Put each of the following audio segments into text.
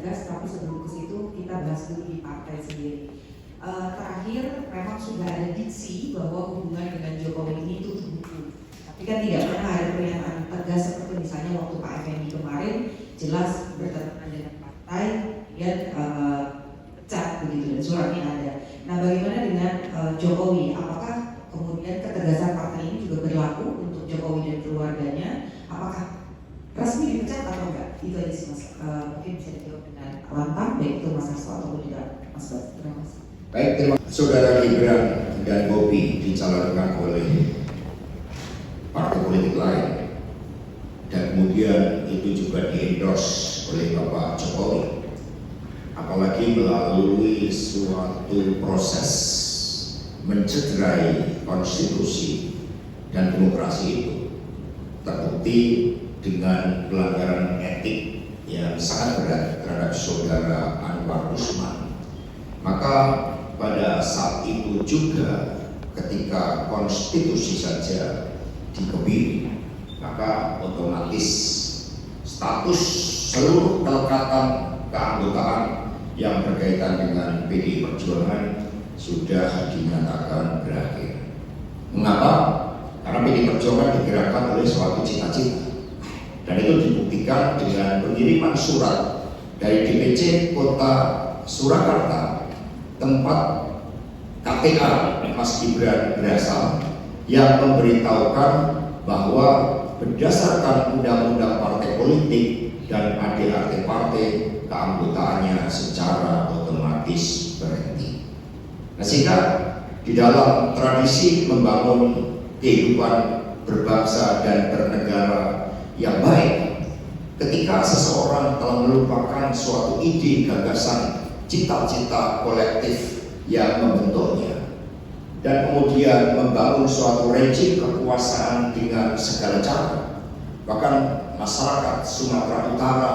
Tegas, tapi sebelum ke situ kita bahas dulu di partai sendiri. Terakhir memang sudah ada diksi bahwa hubungan dengan Jokowi ini tutup buku. Tapi kan tidak pernah ada pernyataan tegas seperti misalnya waktu Pak Effendi kemarin jelas bertentangan dengan partai, kemudian pecat begitu dan suratnya ada. Nah, bagaimana dengan Jokowi? Apakah kemudian ketegasan partai ini juga berlaku untuk Jokowi dan keluarganya? Apakah resmi dipecat atau enggak? Itu aja sih Mas. Mungkin bisa dijawab dengan lantang, baik itu Mas Hasto ataupun tidak Mas Bas. Terima kasih. Baik, terima kasih. Saudara Gibran dan Bobi dicalonkan oleh partai politik lain dan kemudian itu juga di-endorse oleh Bapak Jokowi, apalagi melalui suatu proses mencederai konstitusi dan demokrasi itu terbukti dengan pelanggaran etik yang sangat berat terhadap saudara Anwar Usman. Maka pada saat itu juga ketika konstitusi saja dikebiri, maka otomatis status seluruh kelekatan keanggotaan yang berkaitan dengan PDI Perjuangan sudah dinyatakan berakhir. Mengapa? Karena PDI Perjuangan digerakkan oleh suatu cita-cita, dan itu dibuktikan dengan pengiriman surat dari DPC Kota Surakarta, tempat KTA Mas Gibran berasal, yang memberitahukan bahwa berdasarkan undang-undang partai politik dan ADART partai, keanggotaannya secara otomatis berhenti. Nah, sehingga di dalam tradisi membangun kehidupan berbangsa dan bernegara yang baik, ketika seseorang telah melupakan suatu ide, gagasan, cita-cita kolektif yang membentuknya, dan kemudian membangun suatu rejim kekuasaan dengan segala cara, bahkan masyarakat Sumatera Utara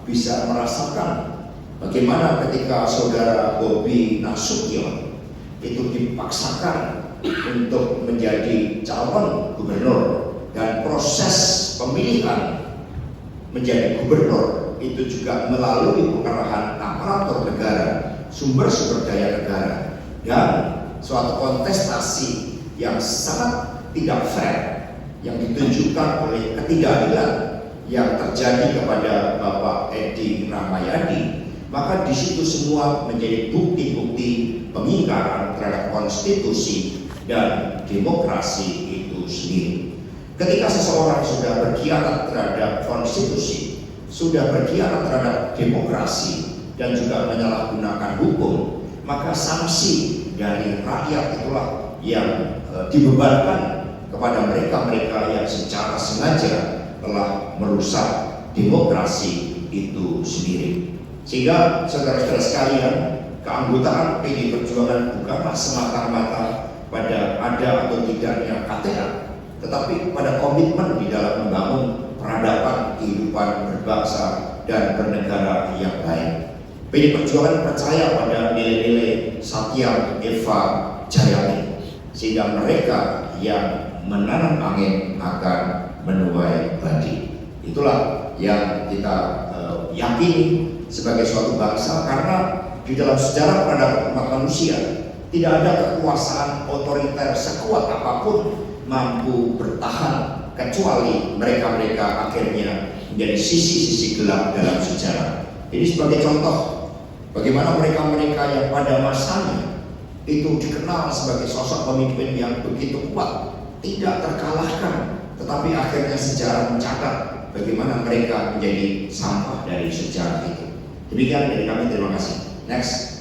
bisa merasakan bagaimana ketika saudara Bobi Nasution itu dipaksakan untuk menjadi calon gubernur, dan proses pemilihan menjadi gubernur itu juga melalui pengerahan aparatur negara, sumber daya negara, dan suatu kontestasi yang sangat tidak fair yang ditunjukkan oleh ketidakadilan yang terjadi kepada Bapak Edi Rahmayadi. Maka di situ semua menjadi bukti-bukti pengingkaran terhadap konstitusi dan demokrasi itu sendiri. Ketika seseorang sudah berkhianat terhadap konstitusi, sudah berkhianat terhadap demokrasi, dan juga menyalahgunakan hukum, maka sanksi dari rakyat itulah yang dibebankan kepada mereka-mereka yang secara sengaja telah merusak demokrasi itu sendiri. Sehingga saudara-saudara sekalian, keanggotaan PDI Perjuangan bukanlah semata-mata pada ada atau tidaknya KTA, tetapi pada komitmen di dalam membangun peradaban kehidupan berbangsa dan bernegara yang baik. PDI Perjuangan percaya pada nilai-nilai Satya Eva Jayati, sehingga mereka yang menanam angin akan menuai padi. Itulah yang kita yakini sebagai suatu bangsa, karena di dalam sejarah peradaban umat manusia tidak ada kekuasaan otoriter sekuat apapun mampu bertahan kecuali mereka-mereka akhirnya menjadi sisi-sisi gelap dalam sejarah. Ini sebagai contoh bagaimana mereka-mereka yang pada masanya itu dikenal sebagai sosok pemimpin yang begitu kuat, tidak terkalahkan, tetapi akhirnya sejarah mencatat bagaimana mereka menjadi sampah dari sejarah itu. Demikian dari kami, terima kasih. Next.